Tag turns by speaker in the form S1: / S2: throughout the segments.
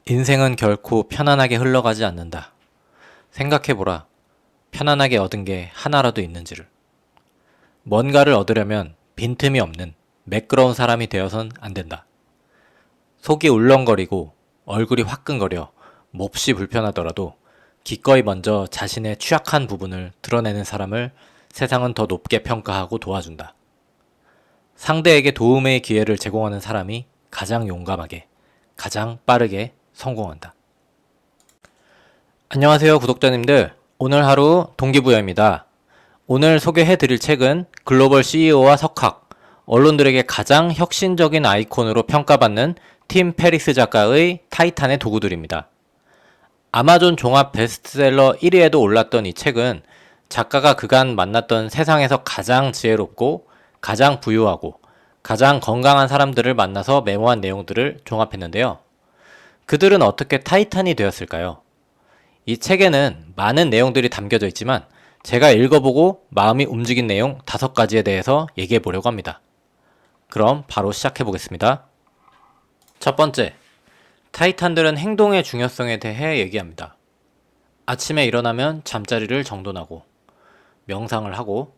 S1: 인생은 결코 편안하게 흘러가지 않는다. 생각해보라. 편안하게 얻은 게 하나라도 있는지를. 뭔가를 얻으려면 빈틈이 없는 매끄러운 사람이 되어선 안 된다. 속이 울렁거리고 얼굴이 화끈거려 몹시 불편하더라도 기꺼이 먼저 자신의 취약한 부분을 드러내는 사람을 세상은 더 높게 평가하고 도와준다. 상대에게 도움의 기회를 제공하는 사람이 가장 용감하게, 가장 빠르게 성공한다. 안녕하세요, 구독자님들. 오늘 하루 동기부여입니다. 오늘 소개해드릴 책은 글로벌 CEO와 석학, 언론들에게 가장 혁신적인 아이콘으로 평가받는 팀 페리스 작가의 타이탄의 도구들입니다. 아마존 종합 베스트셀러 1위에도 올랐던 이 책은 작가가 그간 만났던 세상에서 가장 지혜롭고 가장 부유하고 가장 건강한 사람들을 만나서 메모한 내용들을 종합했는데요. 그들은 어떻게 타이탄이 되었을까요? 이 책에는 많은 내용들이 담겨져 있지만 제가 읽어보고 마음이 움직인 내용 5가지에 대해서 얘기해 보려고 합니다. 그럼 바로 시작해 보겠습니다. 첫 번째, 타이탄들은 행동의 중요성에 대해 얘기합니다. 아침에 일어나면 잠자리를 정돈하고 명상을 하고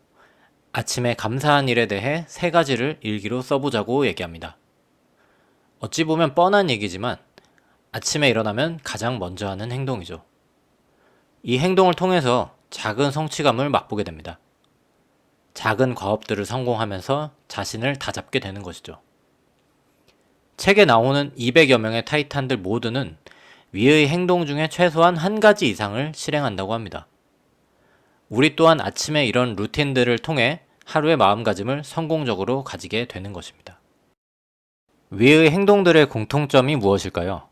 S1: 아침에 감사한 일에 대해 3가지를 일기로 써보자고 얘기합니다. 어찌 보면 뻔한 얘기지만 아침에 일어나면 가장 먼저 하는 행동이죠. 이 행동을 통해서 작은 성취감을 맛보게 됩니다. 작은 과업들을 성공하면서 자신을 다잡게 되는 것이죠. 책에 나오는 200여 명의 타이탄들 모두는 위의 행동 중에 최소한 1가지 이상을 실행한다고 합니다. 우리 또한 아침에 이런 루틴들을 통해 하루의 마음가짐을 성공적으로 가지게 되는 것입니다. 위의 행동들의 공통점이 무엇일까요?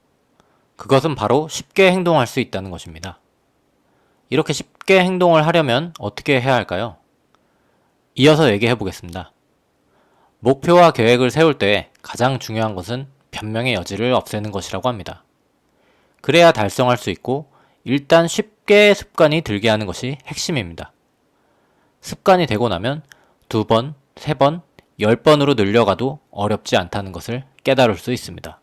S1: 그것은 바로 쉽게 행동할 수 있다는 것입니다. 이렇게 쉽게 행동을 하려면 어떻게 해야 할까요? 이어서 얘기해 보겠습니다. 목표와 계획을 세울 때 가장 중요한 것은 변명의 여지를 없애는 것이라고 합니다. 그래야 달성할 수 있고 일단 쉽게 습관이 들게 하는 것이 핵심입니다. 습관이 되고 나면 2번, 3번, 10번으로 늘려가도 어렵지 않다는 것을 깨달을 수 있습니다.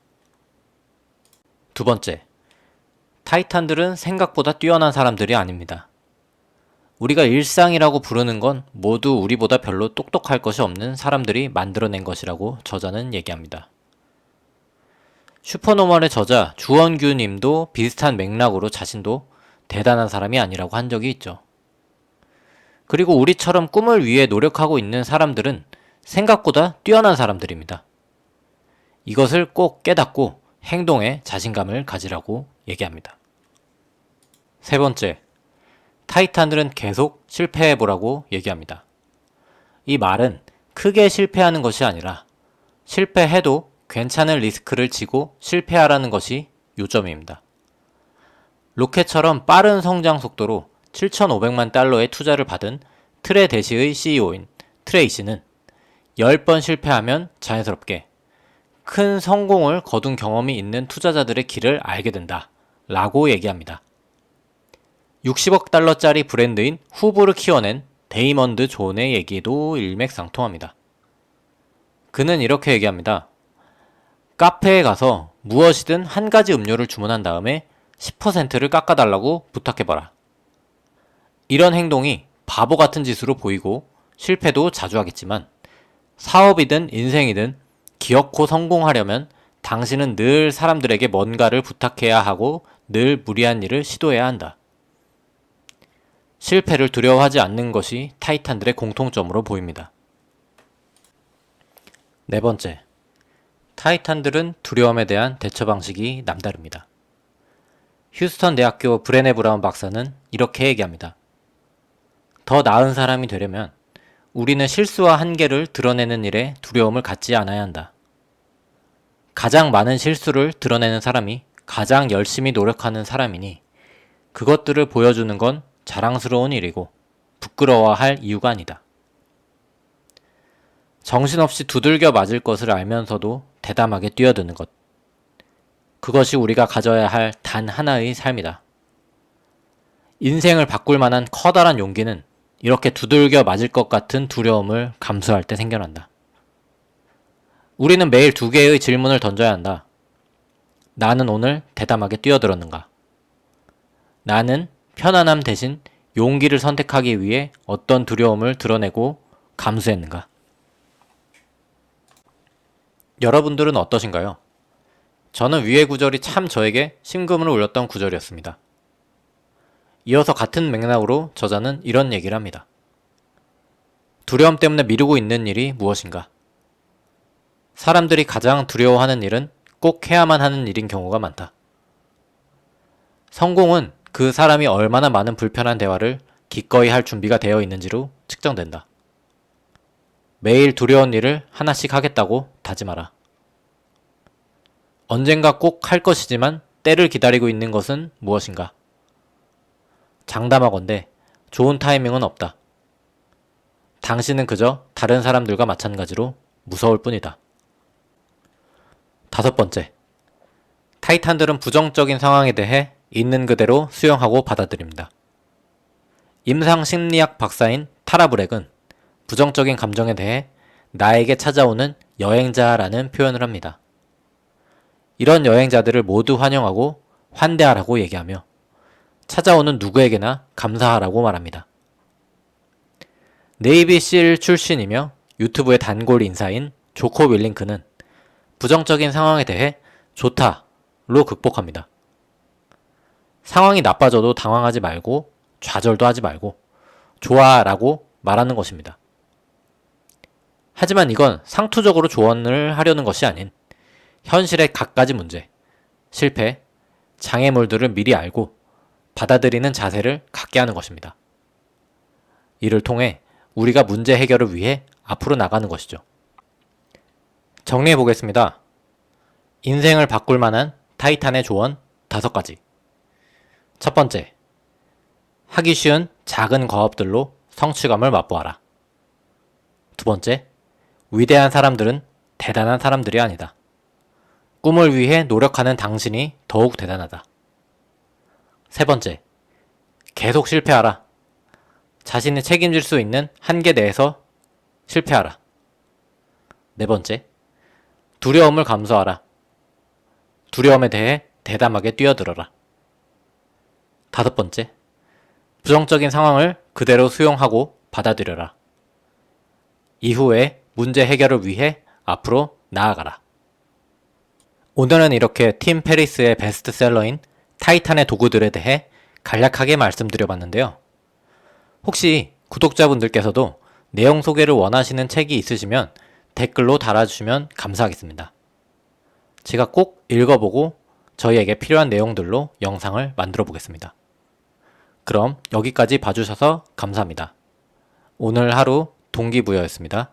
S1: 두 번째, 타이탄들은 생각보다 뛰어난 사람들이 아닙니다. 우리가 일상이라고 부르는 건 모두 우리보다 별로 똑똑할 것이 없는 사람들이 만들어낸 것이라고 저자는 얘기합니다. 슈퍼노멀의 저자 주원규 님도 비슷한 맥락으로 자신도 대단한 사람이 아니라고 한 적이 있죠. 그리고 우리처럼 꿈을 위해 노력하고 있는 사람들은 생각보다 뛰어난 사람들입니다. 이것을 꼭 깨닫고 행동에 자신감을 가지라고 얘기합니다. 세 번째, 타이탄들은 계속 실패해보라고 얘기합니다. 이 말은 크게 실패하는 것이 아니라 실패해도 괜찮은 리스크를 지고 실패하라는 것이 요점입니다. 로켓처럼 빠른 성장 속도로 7,500만 달러의 투자를 받은 트레데시의 CEO인 트레이시는 10번 실패하면 자연스럽게 큰 성공을 거둔 경험이 있는 투자자들의 길을 알게 된다 라고 얘기합니다. 60억 달러짜리 브랜드인 후브를 키워낸 데이먼드 존의 얘기도 일맥상통합니다. 그는 이렇게 얘기합니다. 카페에 가서 무엇이든 1가지 음료를 주문한 다음에 10%를 깎아달라고 부탁해봐라. 이런 행동이 바보 같은 짓으로 보이고 실패도 자주 하겠지만 사업이든 인생이든 기어코 성공하려면 당신은 늘 사람들에게 뭔가를 부탁해야 하고 늘 무리한 일을 시도해야 한다. 실패를 두려워하지 않는 것이 타이탄들의 공통점으로 보입니다. 네 번째, 타이탄들은 두려움에 대한 대처 방식이 남다릅니다. 휴스턴 대학교 브레네 브라운 박사는 이렇게 얘기합니다. 더 나은 사람이 되려면 우리는 실수와 한계를 드러내는 일에 두려움을 갖지 않아야 한다. 가장 많은 실수를 드러내는 사람이 가장 열심히 노력하는 사람이니 그것들을 보여주는 건 자랑스러운 일이고 부끄러워할 이유가 아니다. 정신없이 두들겨 맞을 것을 알면서도 대담하게 뛰어드는 것. 그것이 우리가 가져야 할 단 하나의 삶이다. 인생을 바꿀 만한 커다란 용기는 이렇게 두들겨 맞을 것 같은 두려움을 감수할 때 생겨난다. 우리는 매일 2개의 질문을 던져야 한다. 나는 오늘 대담하게 뛰어들었는가? 나는 편안함 대신 용기를 선택하기 위해 어떤 두려움을 드러내고 감수했는가? 여러분들은 어떠신가요? 저는 위의 구절이 참 저에게 심금을 울렸던 구절이었습니다. 이어서 같은 맥락으로 저자는 이런 얘기를 합니다. 두려움 때문에 미루고 있는 일이 무엇인가? 사람들이 가장 두려워하는 일은 꼭 해야만 하는 일인 경우가 많다. 성공은 그 사람이 얼마나 많은 불편한 대화를 기꺼이 할 준비가 되어 있는지로 측정된다. 매일 두려운 일을 하나씩 하겠다고 다짐하라. 언젠가 꼭 할 것이지만 때를 기다리고 있는 것은 무엇인가? 장담하건대 좋은 타이밍은 없다. 당신은 그저 다른 사람들과 마찬가지로 무서울 뿐이다. 5번째, 타이탄들은 부정적인 상황에 대해 있는 그대로 수용하고 받아들입니다. 임상심리학 박사인 타라 브렉은 부정적인 감정에 대해 나에게 찾아오는 여행자라는 표현을 합니다. 이런 여행자들을 모두 환영하고 환대하라고 얘기하며 찾아오는 누구에게나 감사하라고 말합니다. 네이비실 출신이며 유튜브의 단골 인사인 조코 윌링크는 부정적인 상황에 대해 좋다로 극복합니다. 상황이 나빠져도 당황하지 말고 좌절도 하지 말고 좋아라고 말하는 것입니다. 하지만 이건 상투적으로 조언을 하려는 것이 아닌 현실의 갖가지 문제, 실패, 장애물들을 미리 알고 받아들이는 자세를 갖게 하는 것입니다. 이를 통해 우리가 문제 해결을 위해 앞으로 나가는 것이죠. 정리해 보겠습니다. 인생을 바꿀 만한 타이탄의 조언 5가지. 첫 번째, 하기 쉬운 작은 과업들로 성취감을 맛보아라. 두 번째, 위대한 사람들은 대단한 사람들이 아니다. 꿈을 위해 노력하는 당신이 더욱 대단하다. 세 번째, 계속 실패하라. 자신이 책임질 수 있는 한계 내에서 실패하라. 네 번째, 두려움을 감수하라. 두려움에 대해 대담하게 뛰어들어라. 5번째, 부정적인 상황을 그대로 수용하고 받아들여라. 이후에 문제 해결을 위해 앞으로 나아가라. 오늘은 이렇게 팀 페리스의 베스트셀러인 타이탄의 도구들에 대해 간략하게 말씀드려봤는데요. 혹시 구독자분들께서도 내용 소개를 원하시는 책이 있으시면 댓글로 달아주시면 감사하겠습니다. 제가 꼭 읽어보고 저희에게 필요한 내용들로 영상을 만들어 보겠습니다. 그럼 여기까지 봐주셔서 감사합니다. 오늘 하루 동기부여였습니다.